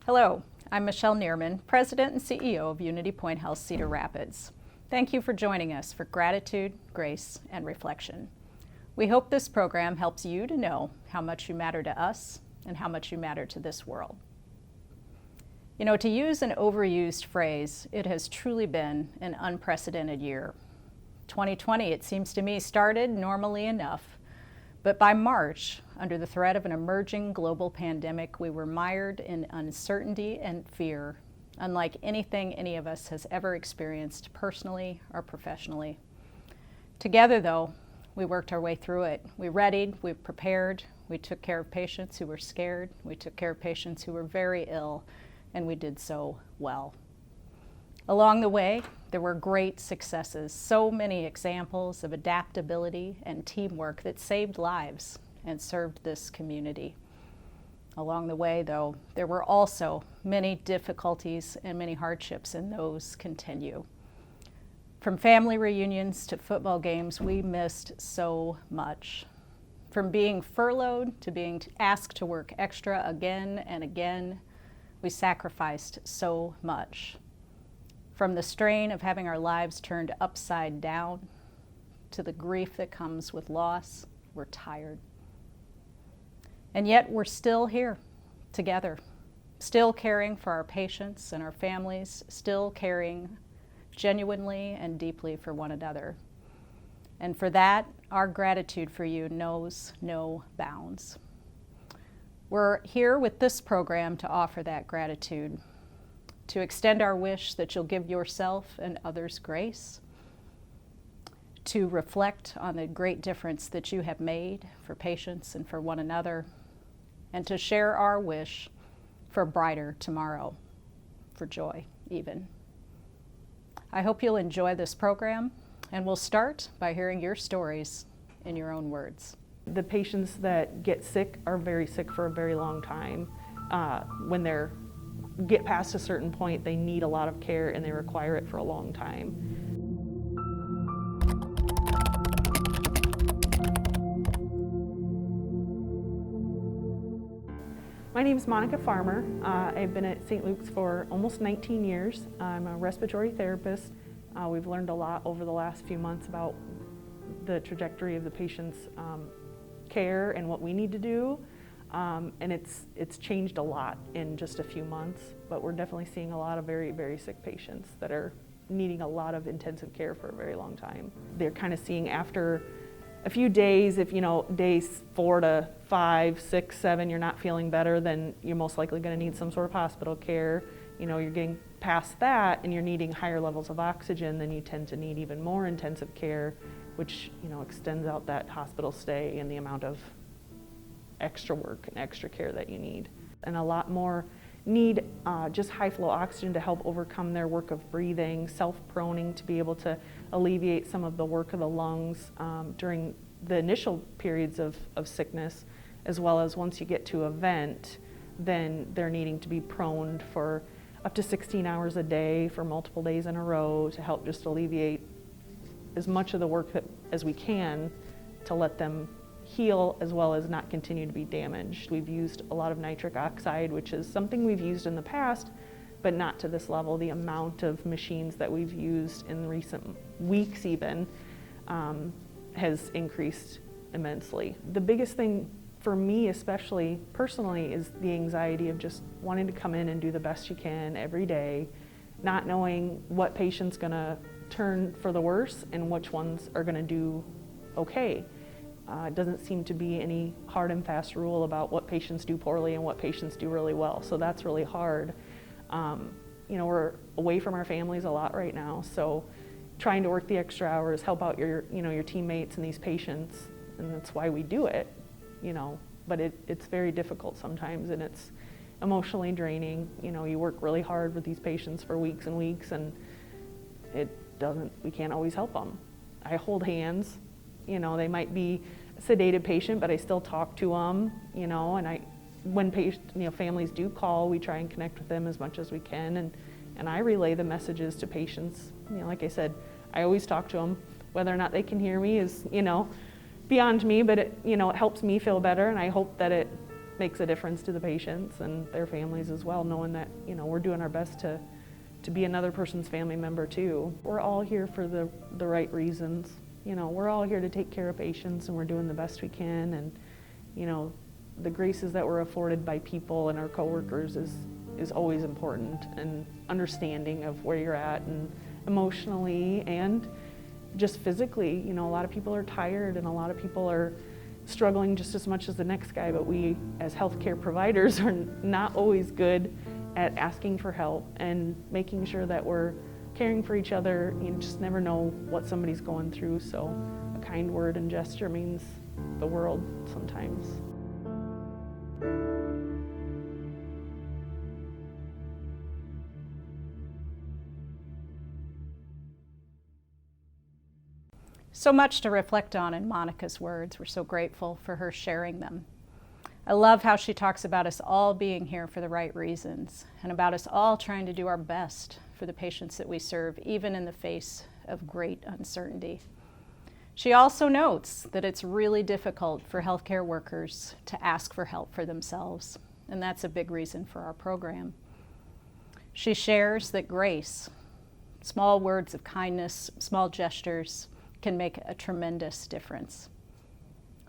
Hello, I'm Michelle Niermann, President and CEO of UnityPoint Health Cedar Rapids. Thank you for joining us for gratitude, grace, and reflection. We hope this program helps you to know how much you matter to us and how much you matter to this world. You know, to use an overused phrase, it has truly been an unprecedented year. 2020, it seems to me, started normally enough, but by March, under the threat of an emerging global pandemic, we were mired in uncertainty and fear, unlike anything any of us has ever experienced personally or professionally. Together, though, we worked our way through it. We readied, we prepared, we took care of patients who were scared, we took care of patients who were very ill, and we did so well. Along the way, there were great successes, so many examples of adaptability and teamwork that saved lives and served this community. Along the way, though, there were also many difficulties and many hardships, and those continue. From family reunions to football games, we missed so much. From being furloughed to being asked to work extra again and again, we sacrificed so much. From the strain of having our lives turned upside down to the grief that comes with loss, we're tired. And yet we're still here together, still caring for our patients and our families, still caring genuinely and deeply for one another. And for that, our gratitude for you knows no bounds. We're here with this program to offer that gratitude, to extend our wish that you'll give yourself and others grace, to reflect on the great difference that you have made for patients and for one another, and to share our wish for a brighter tomorrow, for joy even. I hope you'll enjoy this program, and we'll start by hearing your stories in your own words. The patients that get sick are very sick for a very long time. When they get past a certain point, they need a lot of care and they require it for a long time. My name is Monica Farmer. I've been at St. Luke's for almost 19 years. I'm a respiratory therapist. We've learned a lot over the last few months about the trajectory of the patient's care and what we need to do. And it's changed a lot in just a few months, but we're definitely seeing a lot of very, very sick patients that are needing a lot of intensive care for a very long time. They're kind of seeing after a few days, if days 4 to 5, 6, 7, you're not feeling better, then you're most likely going to need some sort of hospital care. You're getting past that and you're needing higher levels of oxygen, then you tend to need even more intensive care, which extends out that hospital stay and the amount of extra work and extra care that you need. And a lot more need just high flow oxygen to help overcome their work of breathing, self-proning to be able to alleviate some of the work of the lungs during the initial periods of sickness, as well as once you get to a vent, then they're needing to be proned for up to 16 hours a day for multiple days in a row to help just alleviate as much of the work as we can to let them heal as well as not continue to be damaged. We've used a lot of nitric oxide, which is something we've used in the past, but not to this level. The amount of machines that we've used in recent weeks even has increased immensely. The biggest thing for me, especially personally, is the anxiety of just wanting to come in and do the best you can every day, not knowing what patient's gonna turn for the worse and which ones are gonna do okay. It doesn't seem to be any hard and fast rule about what patients do poorly and what patients do really well, so that's really hard. We're away from our families a lot right now, so trying to work the extra hours, help out your teammates and these patients, and that's why we do it, but it's very difficult sometimes, and it's emotionally draining. You work really hard with these patients for weeks and weeks, and we can't always help them. I hold hands. They might be a sedated patient, but I still talk to them, and when families do call, we try and connect with them as much as we can, and I relay the messages to patients. Like I said, I always talk to them. Whether or not they can hear me is, beyond me, but it helps me feel better, and I hope that it makes a difference to the patients and their families as well, knowing that, you know, we're doing our best to be another person's family member too. We're all here for the right reasons. You know, we're all here to take care of patients, and we're doing the best we can, and, you know, the graces that we're afforded by people and our coworkers is always important, and understanding of where you're at and emotionally and just physically. You know, a lot of people are tired and a lot of people are struggling just as much as the next guy, but we as healthcare providers are not always good at asking for help and making sure that we're caring for each other. You just never know what somebody's going through, so a kind word and gesture means the world sometimes. So much to reflect on in Monica's words. We're so grateful for her sharing them. I love how she talks about us all being here for the right reasons, and about us all trying to do our best for the patients that we serve, even in the face of great uncertainty. She also notes that it's really difficult for healthcare workers to ask for help for themselves, and that's a big reason for our program. She shares that grace, small words of kindness, small gestures, can make a tremendous difference.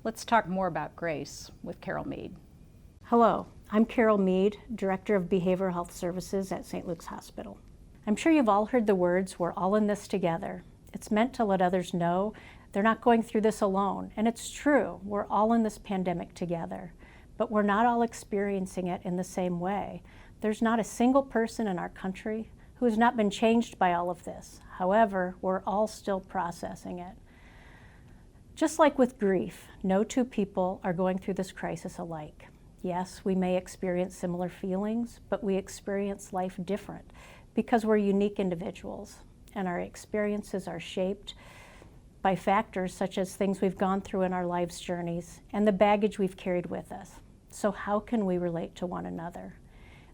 Let's talk more about grace with Carol Mead. Hello, I'm Carol Mead, Director of Behavioral Health Services at St. Luke's Hospital. I'm sure you've all heard the words, "We're all in this together." It's meant to let others know they're not going through this alone. And it's true, we're all in this pandemic together, but we're not all experiencing it in the same way. There's not a single person in our country who has not been changed by all of this. However, we're all still processing it. Just like with grief, no two people are going through this crisis alike. Yes, we may experience similar feelings, but we experience life different because we're unique individuals, and our experiences are shaped by factors such as things we've gone through in our life's journeys and the baggage we've carried with us. So how can we relate to one another?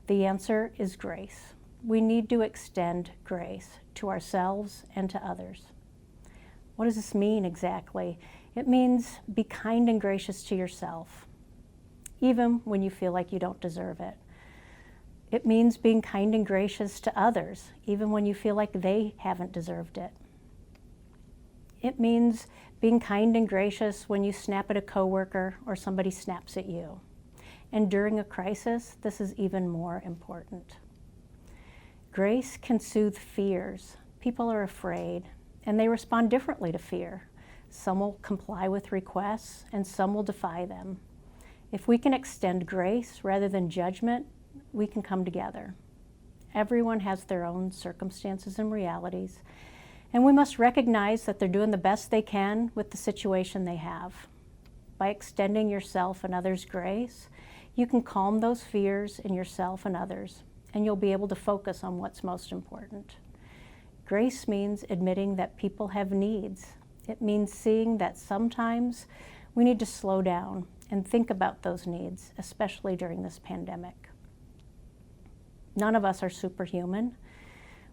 The answer is grace. We need to extend grace to ourselves and to others. What does this mean exactly? It means be kind and gracious to yourself, even when you feel like you don't deserve it. It means being kind and gracious to others, even when you feel like they haven't deserved it. It means being kind and gracious when you snap at a coworker or somebody snaps at you. And during a crisis, this is even more important. Grace can soothe fears. People are afraid, and they respond differently to fear. Some will comply with requests, and some will defy them. If we can extend grace rather than judgment, we can come together. Everyone has their own circumstances and realities, and we must recognize that they're doing the best they can with the situation they have. By extending yourself and others grace, you can calm those fears in yourself and others, and you'll be able to focus on what's most important. Grace means admitting that people have needs. It means seeing that sometimes we need to slow down and think about those needs, especially during this pandemic. None of us are superhuman.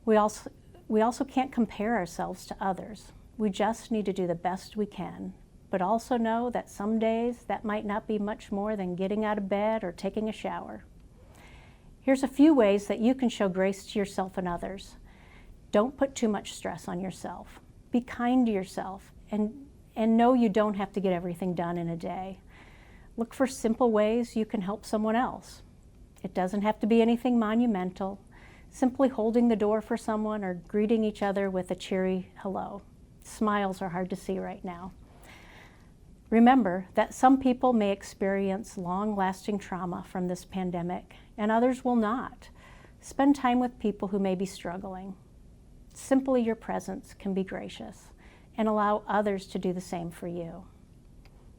We also can't compare ourselves to others. We just need to do the best we can, but also know that some days that might not be much more than getting out of bed or taking a shower. Here's a few ways that you can show grace to yourself and others. Don't put too much stress on yourself. Be kind to yourself and know you don't have to get everything done in a day. Look for simple ways you can help someone else. It doesn't have to be anything monumental. Simply holding the door for someone or greeting each other with a cheery hello. Smiles are hard to see right now. Remember that some people may experience long-lasting trauma from this pandemic, and others will not. Spend time with people who may be struggling. Simply your presence can be gracious, and allow others to do the same for you.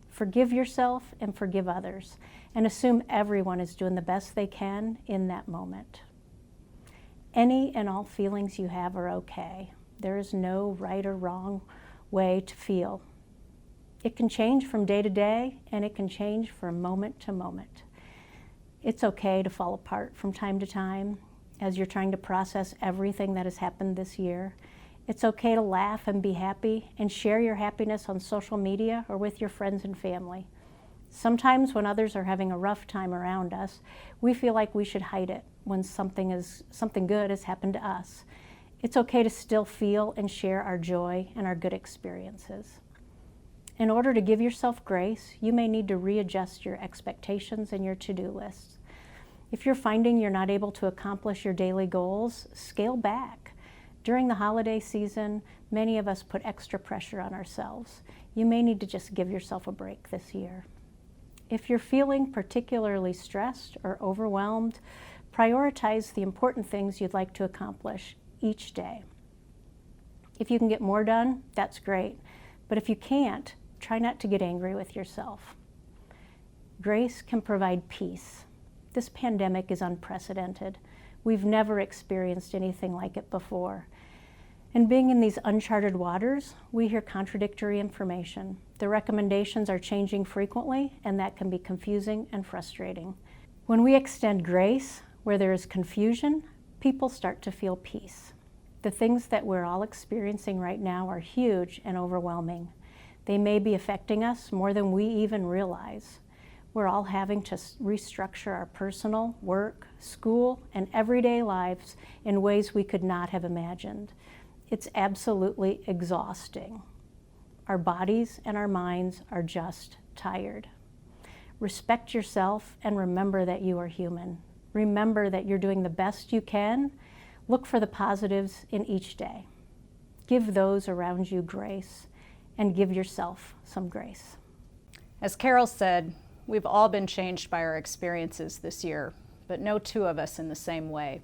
Forgive yourself and forgive others, and assume everyone is doing the best they can in that moment. Any and all feelings you have are okay. There is no right or wrong way to feel. It can change from day to day, and it can change from moment to moment. It's okay to fall apart from time to time as you're trying to process everything that has happened this year. It's okay to laugh and be happy and share your happiness on social media or with your friends and family. Sometimes when others are having a rough time around us, we feel like we should hide it when something good has happened to us. It's okay to still feel and share our joy and our good experiences. In order to give yourself grace, you may need to readjust your expectations and your to-do lists. If you're finding you're not able to accomplish your daily goals, scale back. During the holiday season, many of us put extra pressure on ourselves. You may need to just give yourself a break this year. If you're feeling particularly stressed or overwhelmed, prioritize the important things you'd like to accomplish each day. If you can get more done, that's great. But if you can't, try not to get angry with yourself. Grace can provide peace. This pandemic is unprecedented. We've never experienced anything like it before. And being in these uncharted waters, we hear contradictory information. The recommendations are changing frequently, and that can be confusing and frustrating. When we extend grace where there is confusion, people start to feel peace. The things that we're all experiencing right now are huge and overwhelming. They may be affecting us more than we even realize. We're all having to restructure our personal, work, school, and everyday lives in ways we could not have imagined. It's absolutely exhausting. Our bodies and our minds are just tired. Respect yourself and remember that you are human. Remember that you're doing the best you can. Look for the positives in each day. Give those around you grace and give yourself some grace. As Carol said, we've all been changed by our experiences this year, but no two of us in the same way.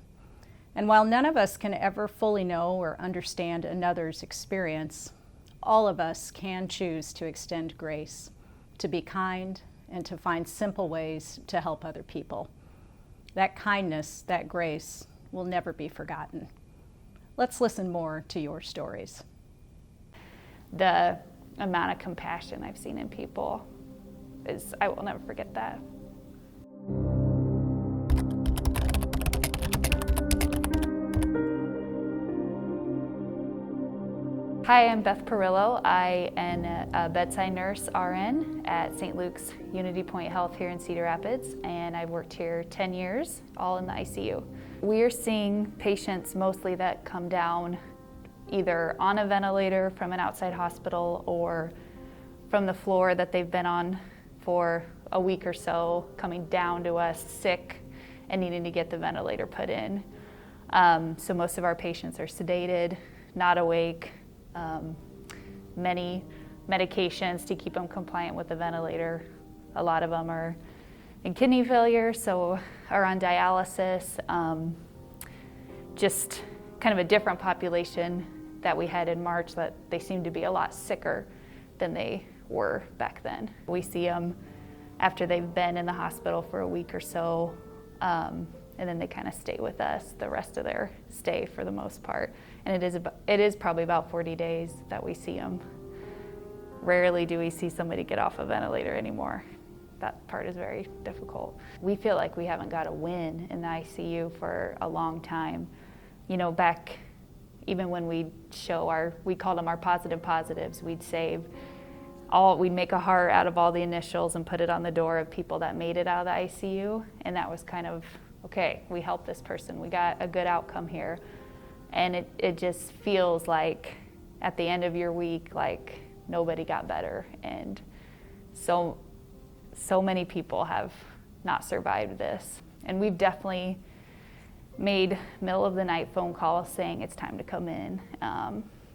And while none of us can ever fully know or understand another's experience, all of us can choose to extend grace, to be kind, and to find simple ways to help other people. That kindness, that grace, will never be forgotten. Let's listen more to your stories. The amount of compassion I've seen in people I will never forget that. Hi, I'm Beth Porrillo. I am a bedside nurse RN at St. Luke's UnityPoint Health here in Cedar Rapids, and I've worked here 10 years, all in the ICU. We are seeing patients mostly that come down either on a ventilator from an outside hospital or from the floor that they've been on for a week or so, coming down to us sick and needing to get the ventilator put in. So most of our patients are sedated, not awake, many medications to keep them compliant with the ventilator. A lot of them are in kidney failure, so are on dialysis. Just kind of a different population that we had in March, that they seem to be a lot sicker than they were back then. We see them after they've been in the hospital for a week or so, and then they kind of stay with us the rest of their stay for the most part. And it is probably about 40 days that we see them. Rarely do we see somebody get off a ventilator anymore. That part is very difficult. We feel like we haven't got a win in the ICU for a long time. You know, back even when we'd we called them our positive positives, we'd make a heart out of all the initials and put it on the door of people that made it out of the ICU. And that was kind of, okay, we helped this person. We got a good outcome here. And it just feels like at the end of your week, like nobody got better. And so many people have not survived this. And we've definitely made middle of the night phone calls saying it's time to come in.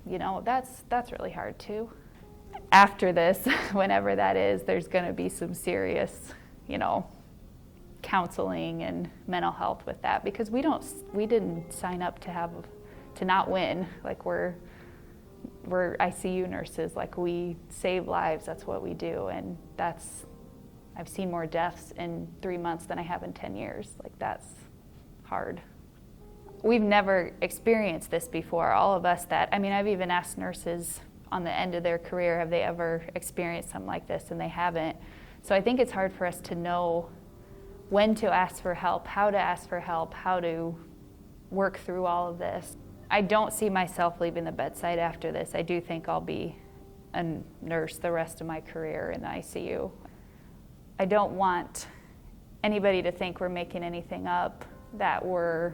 You know, that's really hard too. After this, whenever that is, there's going to be some serious, you know, counseling and mental health with that, because we didn't sign up to not win. Like we're ICU nurses, like we save lives, that's what we do. And I've seen more deaths in 3 months than I have in 10 years. Like that's hard. We've never experienced this before. All of us I've even asked nurses on the end of their career, have they ever experienced something like this? And they haven't. So I think it's hard for us to know when to ask for help, how to ask for help, how to work through all of this. I don't see myself leaving the bedside after this. I do think I'll be a nurse the rest of my career in the ICU. I don't want anybody to think we're making anything up, that we're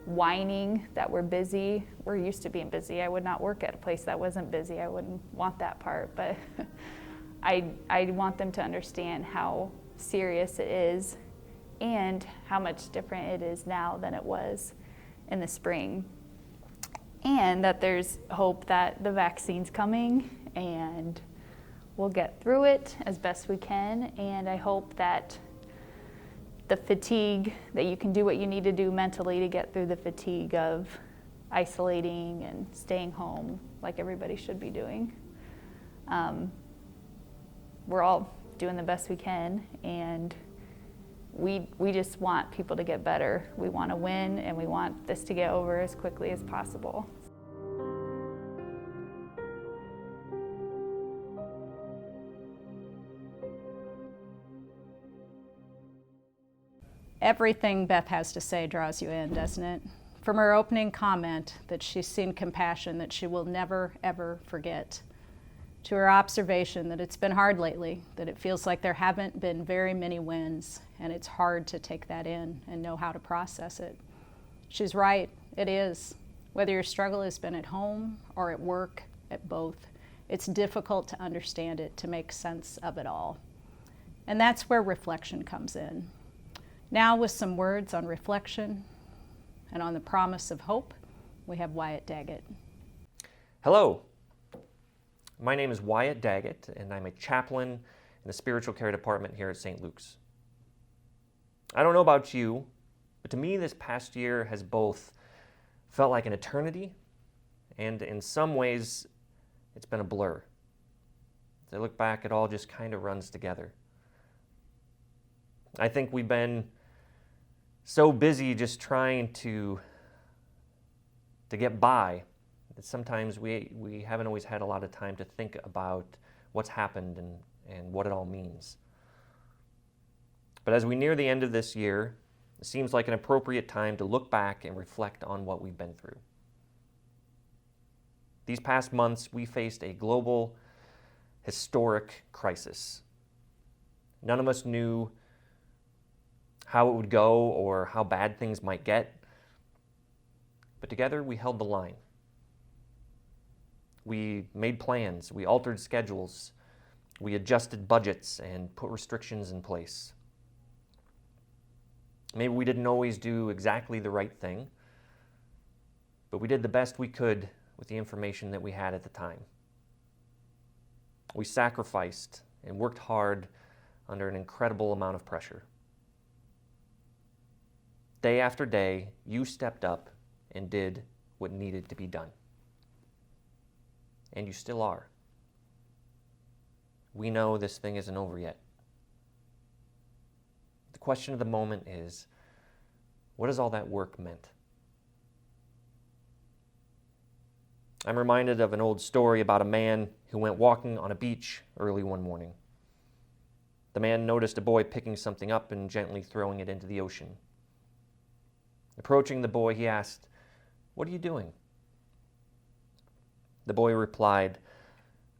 whining, that we're busy. We're used to being busy. I would not work at a place that wasn't busy. I wouldn't want that part, but I want them to understand how serious it is and how much different it is now than it was in the spring. And that there's hope that the vaccine's coming and we'll get through it as best we can. And I hope that the fatigue, that you can do what you need to do mentally to get through the fatigue of isolating and staying home like everybody should be doing. We're all doing the best we can, and we just want people to get better. We want to win, and we want this to get over as quickly as possible. Everything Beth has to say draws you in, doesn't it? From her opening comment that she's seen compassion that she will never, ever forget, to her observation that it's been hard lately, that it feels like there haven't been very many wins, and it's hard to take that in and know how to process it. She's right, it is. Whether your struggle has been at home or at work, at both, it's difficult to understand it, to make sense of it all. And that's where reflection comes in. Now, with some words on reflection and on the promise of hope, we have Wyatt Daggett. Hello, my name is Wyatt Daggett, and I'm a chaplain in the spiritual care department here at St. Luke's. I don't know about you, but to me this past year has both felt like an eternity, and in some ways it's been a blur. As I look back, it all just kind of runs together. I think we've been so busy just trying to get by that sometimes we haven't always had a lot of time to think about what's happened and what it all means. But as we near the end of this year, it seems like an appropriate time to look back and reflect on what we've been through. These past months, we faced a global, historic crisis. None of us knew how it would go or how bad things might get, but together we held the line. We made plans, we altered schedules, we adjusted budgets and put restrictions in place. Maybe we didn't always do exactly the right thing, but we did the best we could with the information that we had at the time. We sacrificed and worked hard under an incredible amount of pressure. Day after day, you stepped up and did what needed to be done. And you still are. We know this thing isn't over yet. The question of the moment is, what has all that work meant? I'm reminded of an old story about a man who went walking on a beach early one morning. The man noticed a boy picking something up and gently throwing it into the ocean. Approaching the boy, he asked, "What are you doing?" The boy replied,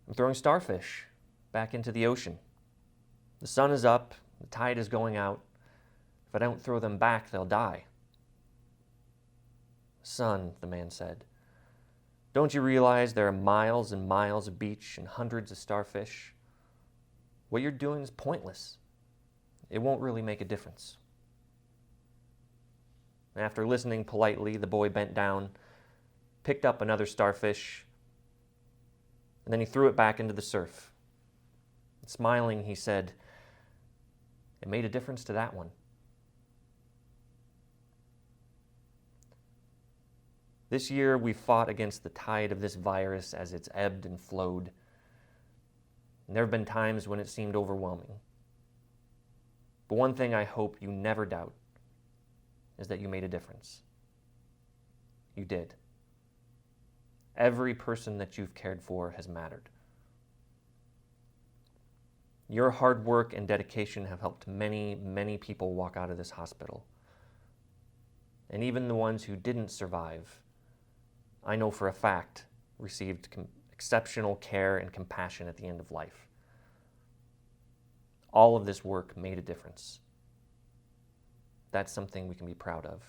"I'm throwing starfish back into the ocean. The sun is up, the tide is going out. If I don't throw them back, they'll die." "Son," the man said, "don't you realize there are miles and miles of beach and hundreds of starfish? What you're doing is pointless. It won't really make a difference." After listening politely, the boy bent down, picked up another starfish, and then he threw it back into the surf. And smiling, he said, "It made a difference to that one." This year, we fought against the tide of this virus as it's ebbed and flowed. And there have been times when it seemed overwhelming. But one thing I hope you never doubt is that you made a difference. You did. Every person that you've cared for has mattered. Your hard work and dedication have helped many, many people walk out of this hospital. And even the ones who didn't survive, I know for a fact, received exceptional care and compassion at the end of life. all of this work made a difference. That's something we can be proud of,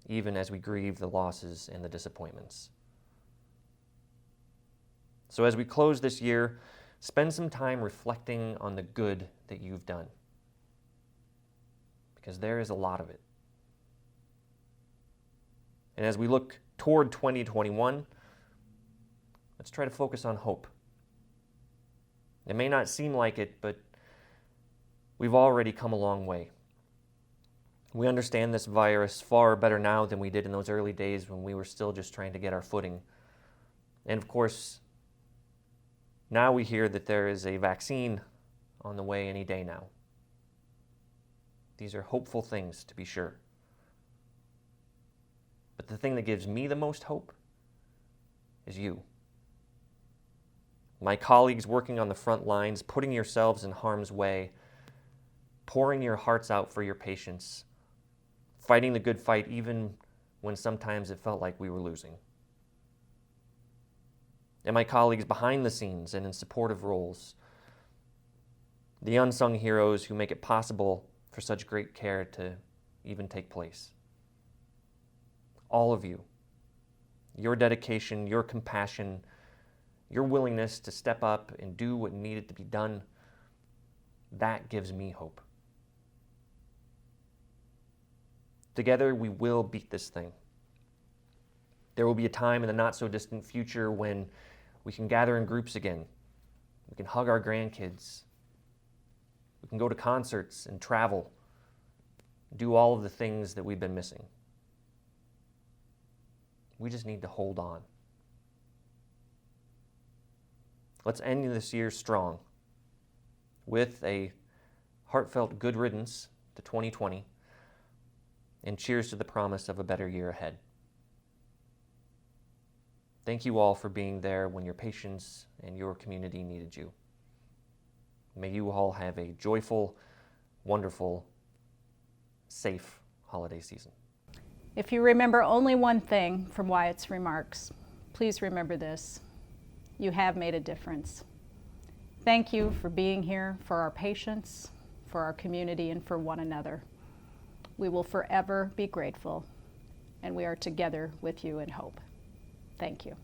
even as we grieve the losses and the disappointments. So as we close this year, spend some time reflecting on the good that you've done, because there is a lot of it. And as we look toward 2021, let's try to focus on hope. It may not seem like it, but we've already come a long way. We understand this virus far better now than we did in those early days when we were still just trying to get our footing. And of course, now we hear that there is a vaccine on the way any day now. These are hopeful things, to be sure. But the thing that gives me the most hope is you. My colleagues working on the front lines, putting yourselves in harm's way, pouring your hearts out for your patients, fighting the good fight even when sometimes it felt like we were losing. And my colleagues behind the scenes and in supportive roles, the unsung heroes who make it possible for such great care to even take place. All of you, your dedication, your compassion, your willingness to step up and do what needed to be done, that gives me hope. Together, we will beat this thing. There will be a time in the not-so-distant future when we can gather in groups again. We can hug our grandkids. We can go to concerts and travel, do all of the things that we've been missing. We just need to hold on. Let's end this year strong with a heartfelt good riddance to 2020 and cheers to the promise of a better year ahead. Thank you all for being there when your patients and your community needed you. May you all have a joyful, wonderful, safe holiday season. If you remember only one thing from Wyatt's remarks, please remember this: you have made a difference. Thank you for being here for our patients, for our community, and for one another. We will forever be grateful, and we are together with you in hope. Thank you.